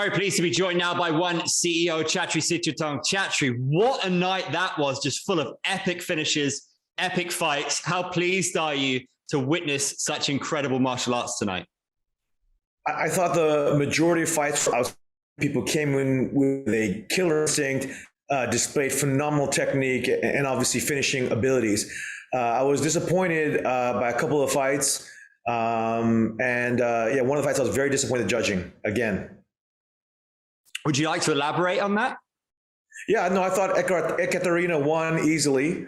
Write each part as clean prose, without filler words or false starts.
Very pleased to be joined now by one CEO, Chatri Sityodtong. Chatri, what a night that was, just full of epic finishes, epic fights. How pleased are you to witness such incredible martial arts tonight? I thought the majority of fights people came in with a killer instinct, displayed phenomenal technique, and obviously finishing abilities. I was disappointed by a couple of fights. One of the fights I was very disappointed judging again. Would you like to elaborate on that? Yeah, no, I thought Ekaterina won easily.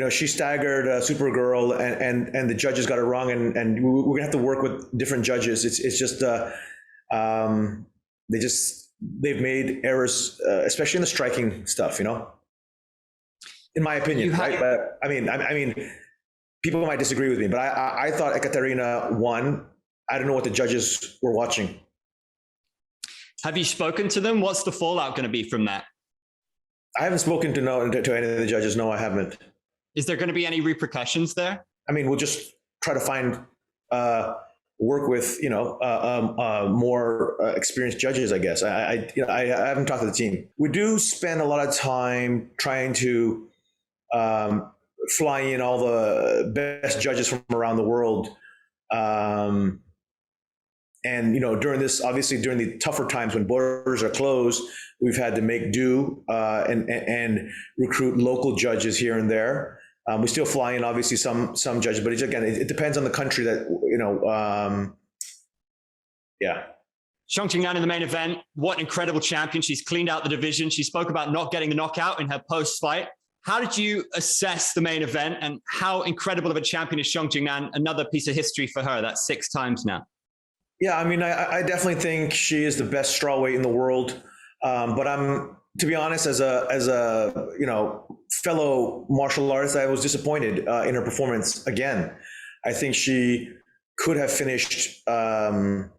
She staggered Supergirl, and the judges got it wrong, and we're gonna have to work with different judges. It's just they've made errors, especially in the striking stuff. In my opinion, right? But I mean, people might disagree with me, but I thought Ekaterina won. I don't know what the judges were watching. Have you spoken to them? What's the fallout going to be from that? I haven't spoken to any of the judges. No, I haven't. Is there going to be any repercussions there? I mean, we'll just try to find work with more experienced judges, I guess. I haven't talked to the team. We do spend a lot of time trying to fly in all the best judges from around the world. During the tougher times when borders are closed, we've had to make do and recruit local judges here and there. We still fly in obviously some judges, but it depends on the country that yeah. Xiong Jingnan in the main event. What an incredible champion! She's cleaned out the division. She spoke about not getting the knockout in her post-fight. How did you assess the main event, and how incredible of a champion is Xiong Jingnan? Another piece of history for her. That's 6 times now. Yeah, I mean, I definitely think she is the best strawweight in the world. But to be honest, as a fellow martial artist, I was disappointed in her performance again. I think she could have finished the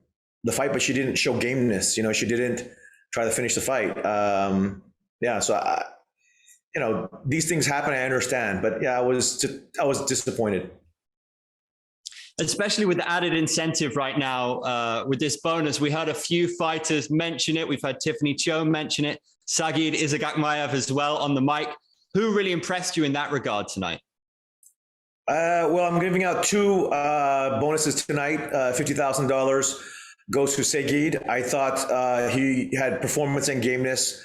fight, but she didn't show gameness. She didn't try to finish the fight. These things happen. I understand, but yeah, I was disappointed. Especially with the added incentive right now with this bonus. We heard a few fighters mention it. We've heard Tiffany Cho mention it. Sagid Isagakmaev as well on the mic. Who really impressed you in that regard tonight? Well, I'm giving out 2 bonuses tonight. $50,000 goes to Sagid. I thought he had performance and gameness,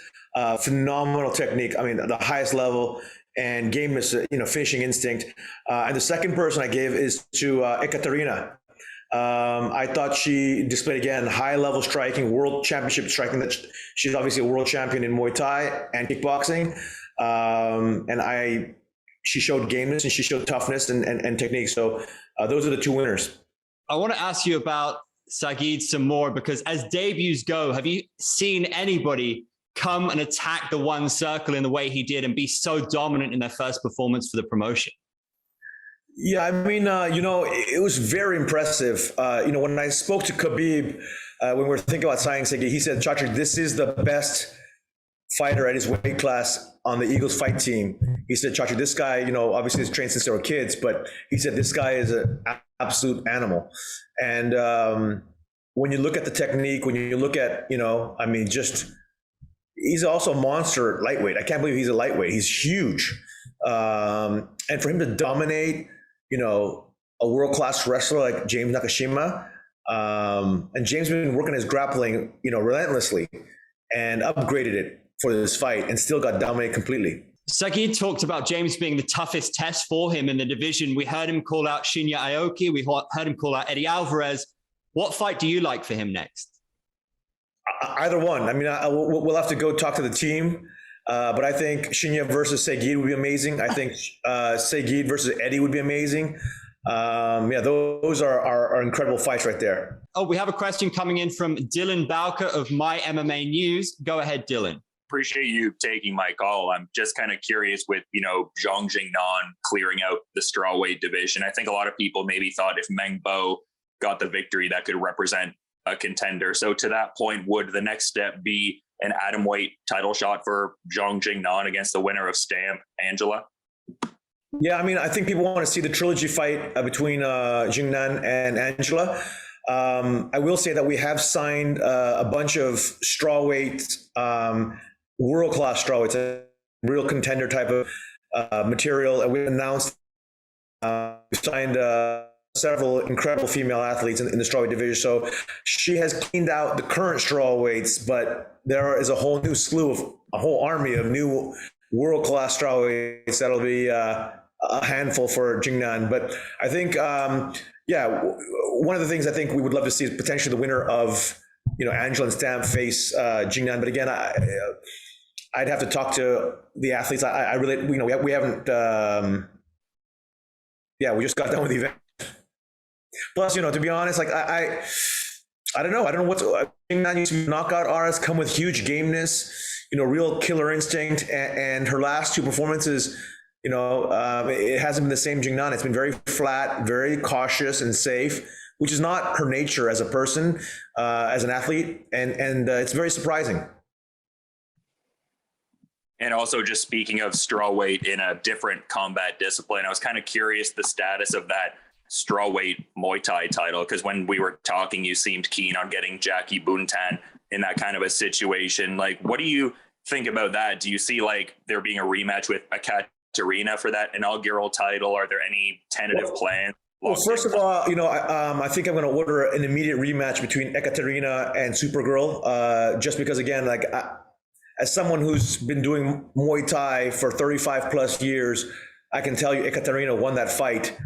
phenomenal technique. I mean, the highest level. And gameness, finishing instinct. And the second person I gave is to Ekaterina. I thought she displayed again high-level striking, world championship striking. That she's obviously a world champion in Muay Thai and kickboxing. She showed gameness and she showed toughness and technique. So those are the 2 winners. I want to ask you about Sagid some more, because as debuts go, have you seen anybody come and attack the one circle in the way he did and be so dominant in their first performance for the promotion? Yeah, I mean, it was very impressive. When I spoke to Khabib, when we were thinking about signing Sagid, he said, Chatri, this is the best fighter at his weight class on the Eagles fight team. He said, Chatri, this guy, obviously he's trained since they were kids, but he said, this guy is an absolute animal. And when you look at the technique, when you look at, he's also a monster lightweight. I can't believe he's a lightweight. He's huge. And for him to dominate, a world-class wrestler like James Nakashima, and James has been working his grappling, relentlessly and upgraded it for this fight and still got dominated completely. Sagid talked about James being the toughest test for him in the division. We heard him call out Shinya Aoki. We heard him call out Eddie Alvarez. What fight do you like for him next? Either one. I mean, we'll have to go talk to the team, but I think Shinya versus Sagid would be amazing. I think Sagid versus Eddie would be amazing. Those are incredible fights right there. Oh, we have a question coming in from Dylan Bowker of My MMA News. Go ahead, Dylan. Appreciate you taking my call. I'm just kind of curious with, Xiong Jingnan clearing out the strawweight division. I think a lot of people maybe thought if Meng Bo got the victory, that could represent a contender. So to that point, would the next step be an atomweight title shot for Xiong Jingnan against the winner of Stamp, Angela? Yeah, I mean, I think people want to see the trilogy fight between Jingnan and Angela. I will say that we have signed a bunch of strawweight, world-class strawweights, a real contender type of material. And we announced we signed several incredible female athletes in the strawweight division. So she has cleaned out the current strawweights, but there is a whole new slew of a whole army of new world-class strawweights that'll be a handful for Jingnan. But I think, one of the things I think we would love to see is potentially the winner of, Angela and Stamp face Jingnan. But again, I'd have to talk to the athletes. I really, we haven't, we just got done with the event. Plus, to be honest, like I don't know. I don't know what's Jingnan used to knockout artists, come with huge gameness, real killer instinct, and her last two performances, it hasn't been the same Jingnan. It's been very flat, very cautious and safe, which is not her nature as a person, as an athlete, and it's very surprising. And also, just speaking of strawweight in a different combat discipline, I was kind of curious the status of that strawweight Muay Thai title, because when we were talking, you seemed keen on getting Jackie Buntan in that kind of a situation. Like, what do you think about that? Do you see like there being a rematch with Ekaterina for that inaugural title? Are there any tentative plans? Well, first of all, I think I'm going to order an immediate rematch between Ekaterina and Supergirl, just because, again, like as someone who's been doing Muay Thai for 35 plus years, I can tell you Ekaterina won that fight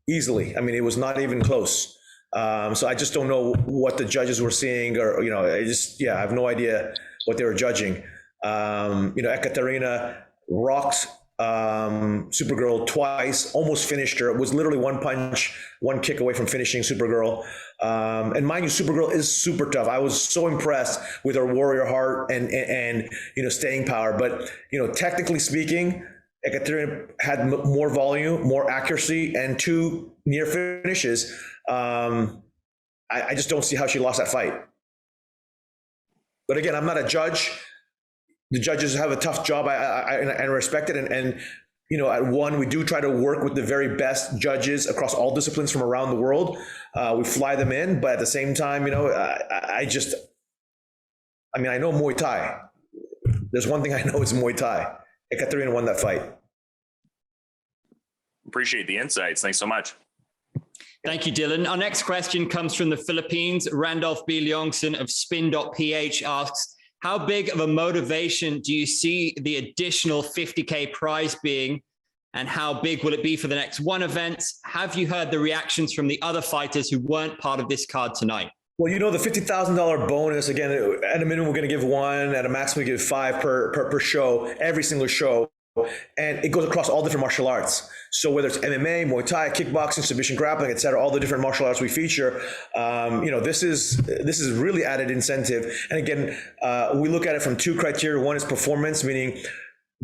easily. I mean, it was not even close. So I just don't know what the judges were seeing, or, I have no idea what they were judging. Ekaterina rocked Supergirl twice, almost finished her. It was literally one punch, one kick away from finishing Supergirl. And mind you, Supergirl is super tough. I was so impressed with her warrior heart and staying power. But, technically speaking, Ekaterina had more volume, more accuracy, and two near finishes. I just don't see how she lost that fight. But again, I'm not a judge. The judges have a tough job. I respect it. And at one, we do try to work with the very best judges across all disciplines from around the world. We fly them in, but at the same time, I know Muay Thai. There's one thing I know is Muay Thai. Ekaterina won that fight. Appreciate the insights. Thanks so much. Thank you, Dylan. Our next question comes from the Philippines. Randolph B. Leongson of Spin.ph asks, how big of a motivation do you see the additional 50K prize being, and how big will it be for the next one event? Have you heard the reactions from the other fighters who weren't part of this card tonight? Well, the $50,000 bonus, again, at a minimum, we're going to give one, at a maximum, we give five per show, every single show. And it goes across all different martial arts. So whether it's MMA, Muay Thai, kickboxing, submission grappling, et cetera, all the different martial arts we feature, this is really added incentive. And again, we look at it from two criteria. One is performance, meaning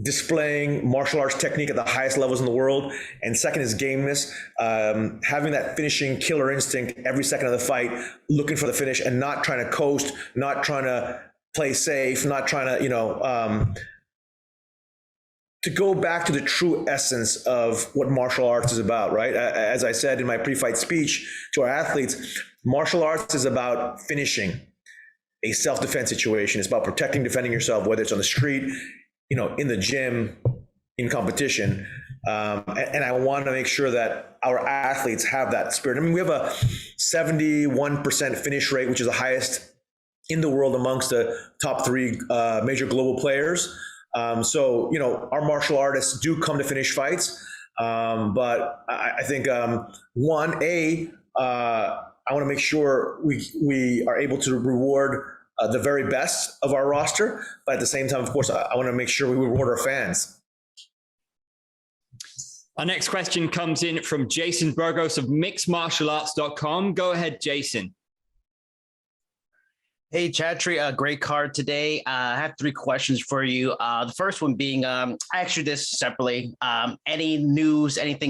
displaying martial arts technique at the highest levels in the world. And second is gameness, having that finishing killer instinct every second of the fight, looking for the finish and not trying to coast, not trying to play safe, not trying to go back to the true essence of what martial arts is about, right? As I said in my pre-fight speech to our athletes, martial arts is about finishing a self-defense situation. It's about protecting, defending yourself, whether it's on the street, in the gym, in competition. And I want to make sure that our athletes have that spirit. I mean, we have a 71% finish rate, which is the highest in the world amongst the top three major global players. So, our martial artists do come to finish fights. But I think, I want to make sure we are able to reward the very best of our roster. But at the same time, of course, I want to make sure we reward our fans. Our next question comes in from Jason Burgos of mixedmartialarts.com. Go ahead, Jason. Hey, Chatri, great card today. I have three questions for you. The first one being, I asked you this separately. Anything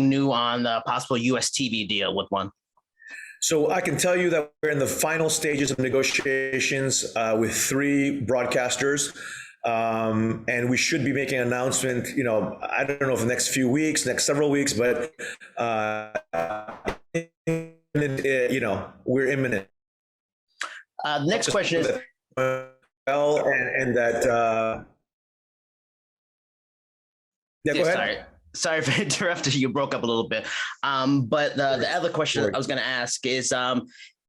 new on the possible US TV deal with one? So I can tell you that we're in the final stages of negotiations with three broadcasters. And we should be making an announcement, I don't know if the next few weeks, next several weeks, but, we're imminent. The next question is, and that, yeah, go ahead. Sorry for interrupting you. Broke up a little bit. But the other question I was going to ask is,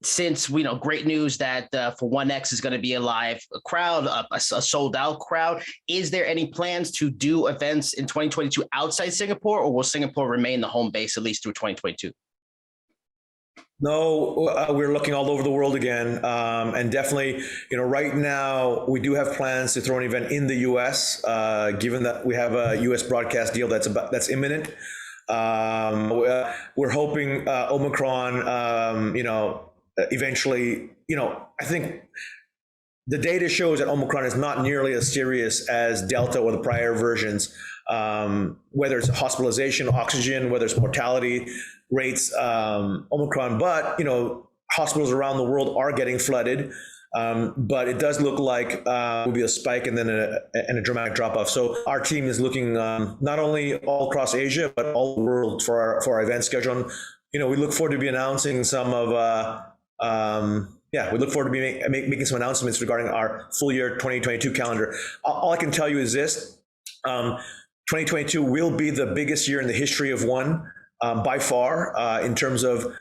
since we know great news that for 1X is going to be a live crowd, a sold out crowd, is there any plans to do events in 2022 outside Singapore, or will Singapore remain the home base at least through 2022? No, we're looking all over the world again. And definitely, right now we do have plans to throw an event in the US, given that we have a US broadcast deal that's imminent. We're hoping Omicron, eventually, I think the data shows that Omicron is not nearly as serious as Delta or the prior versions, whether it's hospitalization, oxygen, whether it's mortality rates, Omicron, but, hospitals around the world are getting flooded. But it does look like will be a spike and then a dramatic drop off. So our team is looking not only all across Asia, but all the world for our event schedule. And, we look forward to be announcing some of, we look forward to be making some announcements regarding our full year 2022 calendar. All I can tell you is this, 2022 will be the biggest year in the history of ONE by far in terms of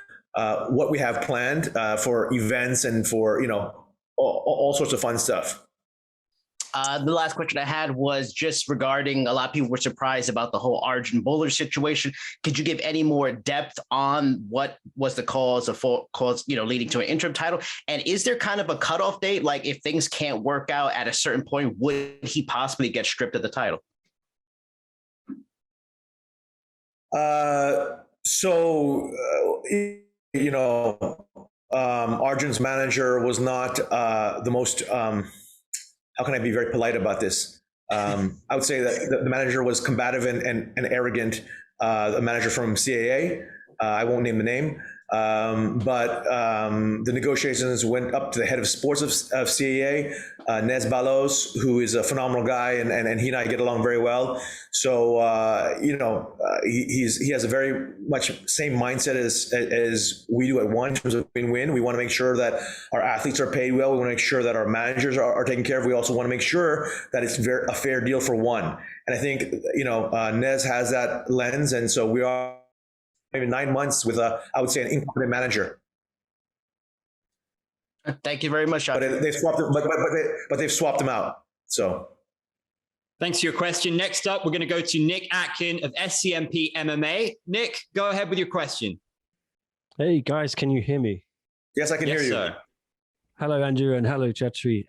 what we have planned for events and for, all sorts of fun stuff. The last question I had was just regarding, a lot of people were surprised about the whole Arjun Bowler situation. Could you give any more depth on what was the cause leading to an interim title? And is there kind of a cutoff date? Like if things can't work out at a certain point, would he possibly get stripped of the title? Arjun's manager was not the most, how can I be very polite about this? I would say that the manager was combative and arrogant, a manager from CAA. I won't name the name. But the negotiations went up to the head of sports of CAA, Nez Balos, who is a phenomenal guy, and he and I get along very well. So he has a very much same mindset as we do at ONE in terms of win-win. We want to make sure that our athletes are paid well. We want to make sure that our managers are taken care of. We also want to make sure that it's a fair deal for ONE. And I think Nez has that lens, and so we are maybe 9 months with I would say, an incompetent manager. Thank you very much. But they've swapped him, but they've swapped him out. So. Thanks for your question. Next up, we're going to go to Nick Atkin of SCMP MMA. Nick, go ahead with your question. Hey guys, can you hear me? Yes, I can hear you. Sir. Hello, Andrew, and hello, Chatri.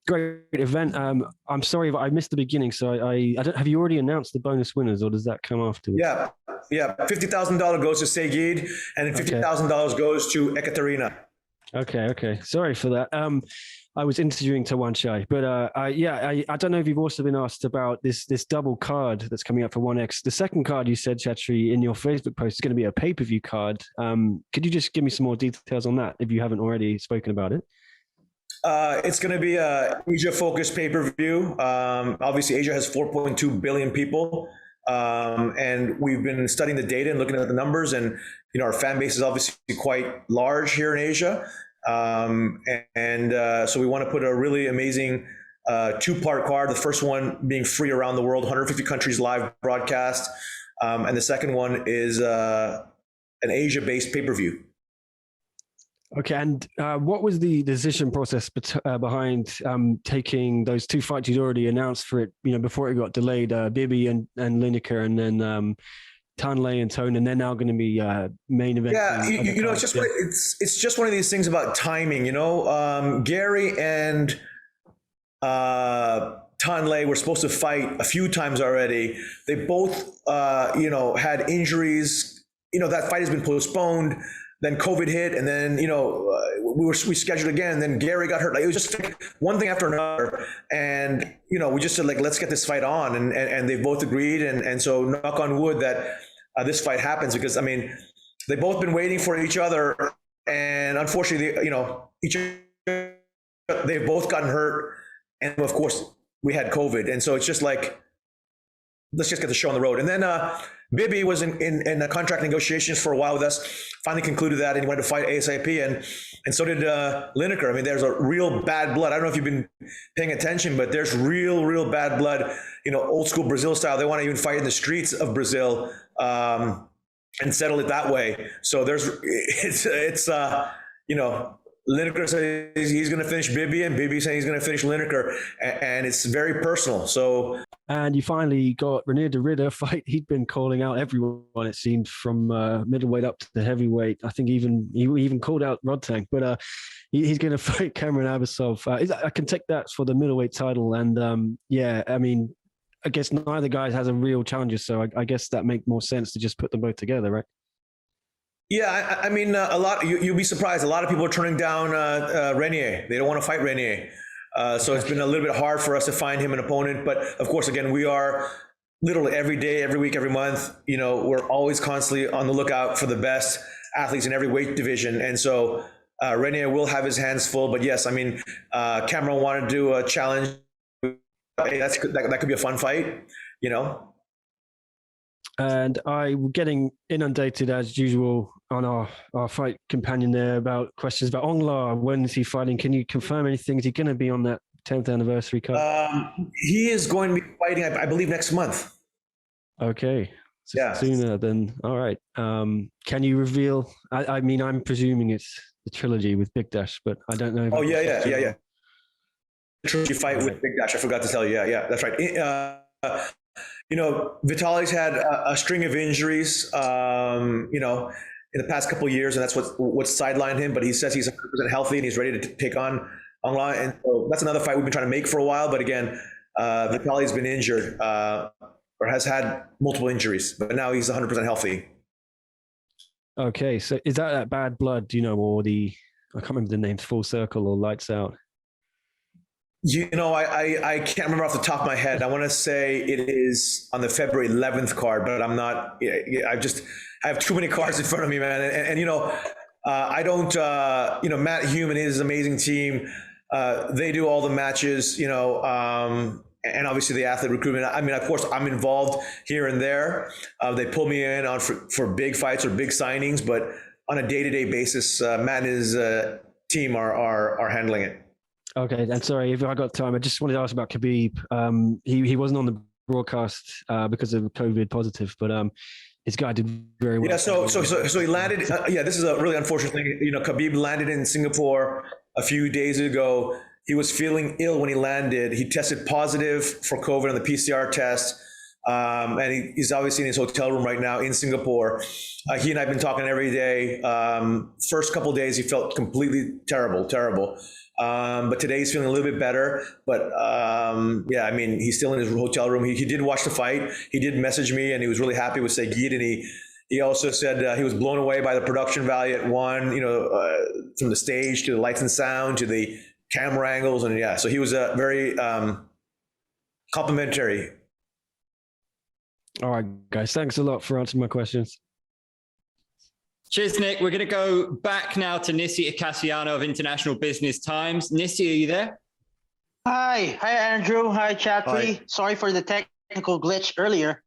Great event. I'm sorry if I missed the beginning, so I don't. Have you already announced the bonus winners, or does that come afterwards? Yeah. $50,000 goes to Segid, and $50,000 goes to Ekaterina. Okay. Sorry for that. I was interviewing Tawan Chai, but I don't know if you've also been asked about this double card that's coming up for 1X. The second card you said, Chatri, in your Facebook post is going to be a pay-per-view card. Could you just give me some more details on that if you haven't already spoken about it? It's going to be a Asia-focused pay-per-view. Obviously, Asia has 4.2 billion people, and we've been studying the data and looking at the numbers. And our fan base is obviously quite large here in Asia, so we want to put a really amazing two-part card. The first one being free around the world, 150 countries live broadcast, and the second one is an Asia-based pay-per-view. Okay, and what was the decision process behind taking those two fights you'd already announced for it, before it got delayed, Bibi and Lineker, and then Tanley and Tone, and they're now going to be main event? Yeah, it's just one of these things about timing. Gary and Tanley were supposed to fight a few times already. They both, had injuries. That fight has been postponed. Then COVID hit, and then we scheduled again. And then Gary got hurt. It was just like one thing after another, and we just said let's get this fight on, and they both agreed, and so knock on wood that this fight happens, because they've both been waiting for each other, and unfortunately they've both gotten hurt, and of course we had COVID. And so it's just like, let's just get the show on the road. And then Bibby was in the contract negotiations for a while with us, finally concluded that, and he wanted to fight ASAP, and so did Lineker. I mean, there's a real bad blood. I don't know if you've been paying attention, but there's real bad blood, old school Brazil style. They want to even fight in the streets of Brazil and settle it that way. So it's Lineker says he's going to finish Bibby, and Bibby saying he's going to finish Lineker, and it's very personal. So. And you finally got Renier de Ridder fight. He'd been calling out everyone, it seemed, from middleweight up to the heavyweight. I think he even called out Rodtang, but he's going to fight Cameron Abasov. I can take that for the middleweight title. And I mean, I guess neither guy has a real challenger, so I guess that makes more sense to just put them both together, right? Yeah, I mean, a lot. You'll be surprised. A lot of people are turning down Renier. They don't want to fight Renier. So it's been a little bit hard for us to find him an opponent. But of course, again, we are literally every day, every week, every month. We're always constantly on the lookout for the best athletes in every weight division. And so Renier will have his hands full. But yes, I mean, Cameron wanted to do a challenge. Hey, that could be a fun fight, And I'm getting inundated as usual on our fight companion there about questions about Ongla. When is he fighting? Can you confirm anything? Is he going to be on that 10th anniversary card? He is going to be fighting, I believe, next month. Okay. So yeah. Sooner than, all right. Can you reveal? I mean, I'm presuming it's the trilogy with Big Dash, but I don't know. Oh, yeah. Trilogy fight with Big Dash. I forgot to tell you. Yeah, that's right. Vitali's had a string of injuries, in the past couple of years, and that's what sidelined him. But he says he's 100% healthy and he's ready to take on Ongla. And so that's another fight we've been trying to make for a while. But again, Vitali's been injured or has had multiple injuries, but now he's 100% healthy. Okay, so is that Bad Blood? Or I can't remember the names, Full Circle or Lights Out? I can't remember off the top of my head. I want to say it is on the February 11th card, but I'm not. I have too many cards in front of me, man. And I don't. Matt Hume and his amazing team, they do all the matches. And obviously the athlete recruitment. I mean, of course, I'm involved here and there. They pull me in on for big fights or big signings, but on a day-to-day basis, Matt and his team are handling it. Okay, and sorry if I got time. I just wanted to ask about Khabib. He wasn't on the broadcast because of COVID positive, but his guy did very well. Yeah, so he landed. This is a really unfortunate thing. Khabib landed in Singapore a few days ago. He was feeling ill when he landed. He tested positive for COVID on the PCR test. And he's obviously in his hotel room right now in Singapore. He and I have been talking every day. First couple of days, he felt completely terrible. But today he's feeling a little bit better. But I mean, he's still in his hotel room. He did watch the fight. He did message me, and he was really happy with Seguid. And he also said he was blown away by the production value at one. From the stage to the lights and sound to the camera angles, and so he was very complimentary. All right, guys, thanks a lot for answering my questions. Cheers, Nick. We're going to go back now to Nissi Akasiano of International Business Times. Nissi, are you there? Hi, Andrew. Hi, Chatri. Hi. Sorry for the technical glitch earlier.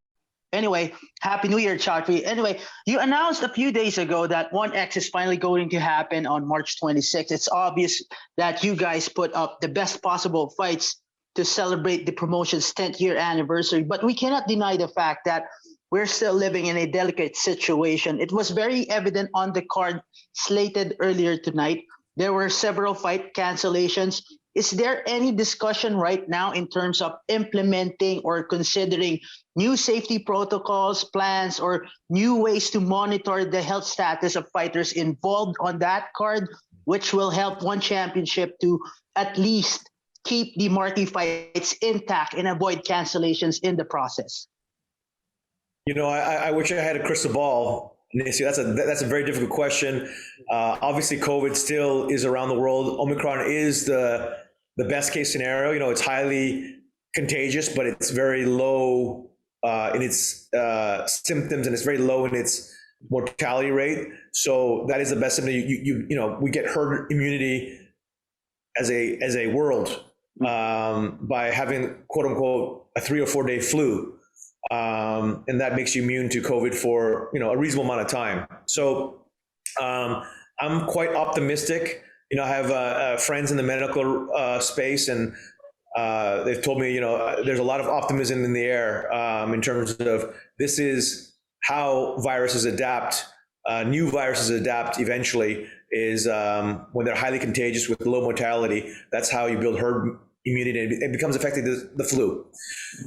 Anyway, Happy New Year, Chatri. Anyway, you announced a few days ago that 1X is finally going to happen on March 26th. It's obvious that you guys put up the best possible fights to celebrate the promotion's 10th year anniversary, but we cannot deny the fact that we're still living in a delicate situation. It was very evident on the card slated earlier tonight. There were several fight cancellations. Is there any discussion right now in terms of implementing or considering new safety protocols, plans, or new ways to monitor the health status of fighters involved on that card, which will help One Championship to at least keep the marquee fights intact and avoid cancellations in the process? I wish I had a crystal ball. That's a very difficult question. Obviously, COVID still is around the world. Omicron is the best case scenario. It's highly contagious, but it's very low in its symptoms, and it's very low in its mortality rate. So that is the best symptom. We get herd immunity as a world. by having quote unquote a 3 or 4 day flu. And that makes you immune to COVID for, a reasonable amount of time. So I'm quite optimistic. I have friends in the medical space, and they've told me, there's a lot of optimism in the air in terms of this is how viruses adapt. New viruses adapt eventually is when they're highly contagious with low mortality. That's how you build herd immunity, and it becomes effective the flu.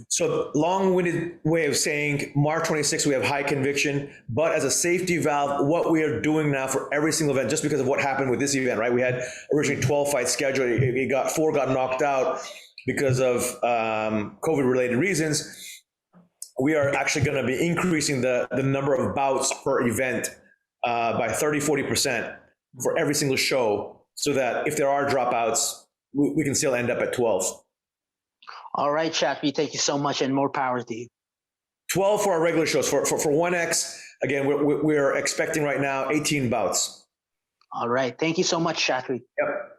So long-winded way of saying March 26th, we have high conviction, but as a safety valve, what we are doing now for every single event, just because of what happened with this event, right? We had originally 12 fights scheduled. Four got knocked out because of COVID-related reasons. We are actually going to be increasing the number of bouts per event by 30-40% for every single show, so that if there are dropouts, we can still end up at 12. All right, Chatri, thank you so much, and more power to you. 12 for our regular shows. For 1X, again, we're expecting right now 18 bouts. All right, thank you so much, Chatri. Yep.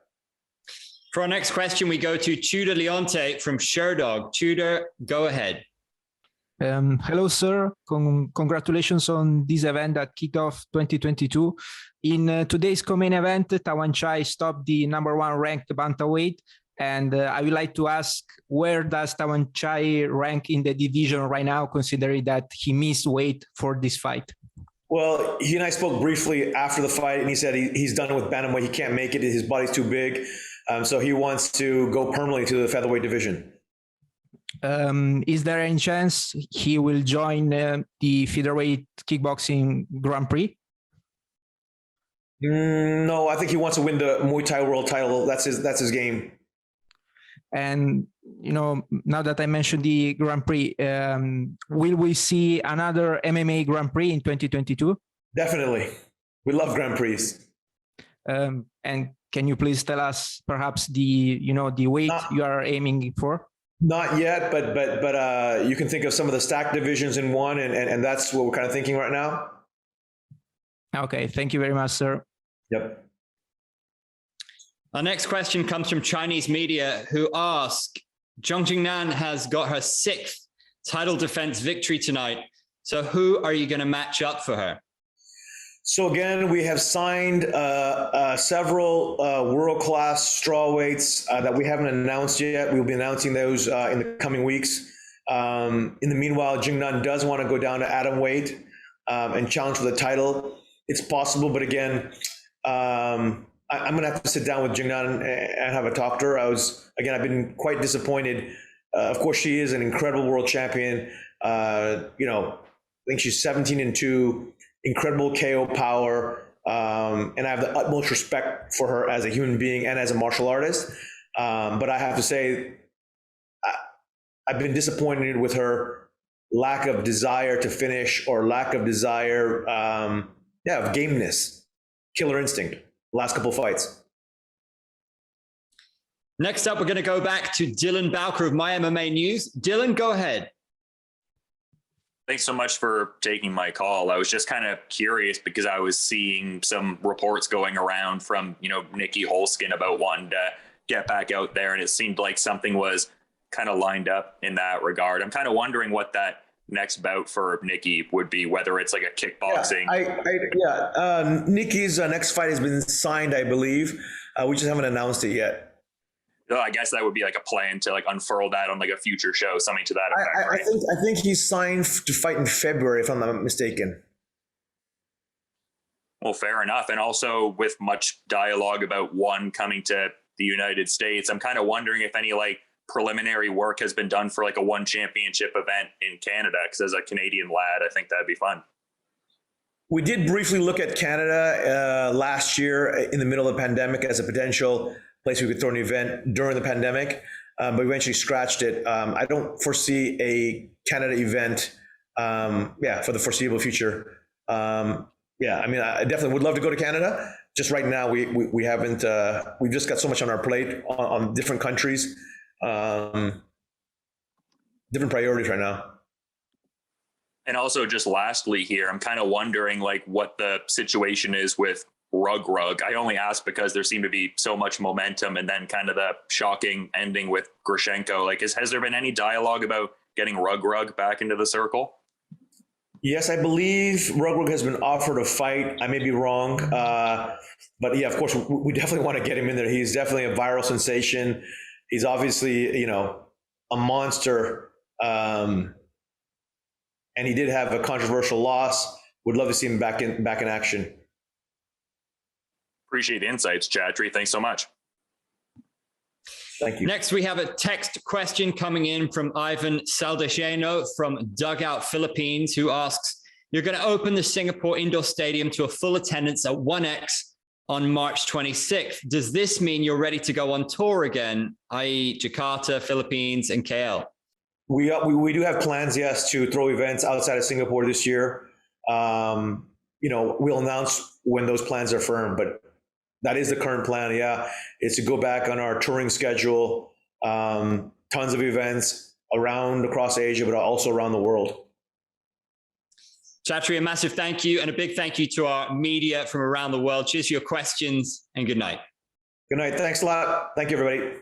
For our next question, we go to Tudor Leonte from Sherdog. Tudor, go ahead. Hello, sir. Congratulations on this event that kicked off 2022. In today's co-main event, Tawanchai stopped the #1 ranked bantamweight, and I would like to ask, where does Tawanchai rank in the division right now, considering that he missed weight for this fight? Well, he and I spoke briefly after the fight, and he said he's done with bantamweight. He can't make it. His body's too big, so he wants to go permanently to the featherweight division. Is there any chance he will join the featherweight kickboxing Grand Prix? No, I think he wants to win the Muay Thai world title. That's his game. And now that I mentioned the Grand Prix, will we see another MMA Grand Prix in 2022? Definitely, we love Grand Prix. And can you please tell us perhaps the weight you are aiming for? Not yet, but you can think of some of the stacked divisions in one, and that's what we're kind of thinking right now. Okay, thank you very much, sir. Yep. Our next question comes from Chinese media, who ask, Xiong Jingnan has got her 6th title defense victory tonight. So who are you going to match up for her? So again, we have signed several world-class strawweights that we haven't announced yet. We'll be announcing those in the coming weeks. In the meanwhile, Jingnan does want to go down to atomweight and challenge for the title. It's possible, but again, I'm going to have to sit down with Jingnan and have a talk to her. I've been quite disappointed. Of course, she is an incredible world champion. I think she's 17-2. Incredible KO power, and I have the utmost respect for her as a human being and as a martial artist. But I have to say, I've been disappointed with her lack of desire to finish, or lack of desire, of gameness, killer instinct, the last couple of fights. Next up, we're going to go back to Dylan Bowker of My MMA News. Dylan, go ahead. Thanks so much for taking my call. I was just kind of curious because I was seeing some reports going around from, Nikki Holskin about wanting to get back out there, and it seemed like something was kind of lined up in that regard. I'm kind of wondering what that next bout for Nikki would be, whether it's like a kickboxing. Nikki's next fight has been signed, I believe. We just haven't announced it yet. I guess that would be like a plan to unfurl that on a future show, something to that effect. Right? I think he's signed to fight in February, if I'm not mistaken. Well, fair enough. And also with much dialogue about one coming to the United States, I'm kind of wondering if any preliminary work has been done for a one championship event in Canada. Because as a Canadian lad, I think that'd be fun. We did briefly look at Canada last year in the middle of the pandemic as a potential place we could throw an event during the pandemic, but eventually scratched it. I don't foresee a Canada event, for the foreseeable future. I definitely would love to go to Canada. Just right now, we haven't. We've just got so much on our plate on different countries, different priorities right now. And also, just lastly here, I'm kind of wondering what the situation is with rug. I only ask because there seemed to be so much momentum, and then kind of the shocking ending with Grushenko. Like, has there been any dialogue about getting rug back into the circle? Yes, I believe Rug has been offered a fight. I may be wrong. But yeah, of course, we definitely want to get him in there. He's definitely a viral sensation. He's obviously, a monster. And he did have a controversial loss. Would love to see him back in action. Appreciate the insights, Chatri. Thanks so much. Thank you. Next, we have a text question coming in from Ivan Saldasheno from Dugout, Philippines, who asks, you're going to open the Singapore Indoor Stadium to a full attendance at 1X on March 26th. Does this mean you're ready to go on tour again, i.e. Jakarta, Philippines, and KL? We do have plans, yes, to throw events outside of Singapore this year. We'll announce when those plans are firm, but that is the current plan, yeah. Is to go back on our touring schedule, tons of events across Asia, but also around the world. Chatri, a massive thank you, and a big thank you to our media from around the world. Cheers for your questions, and good night. Good night. Thanks a lot. Thank you, everybody.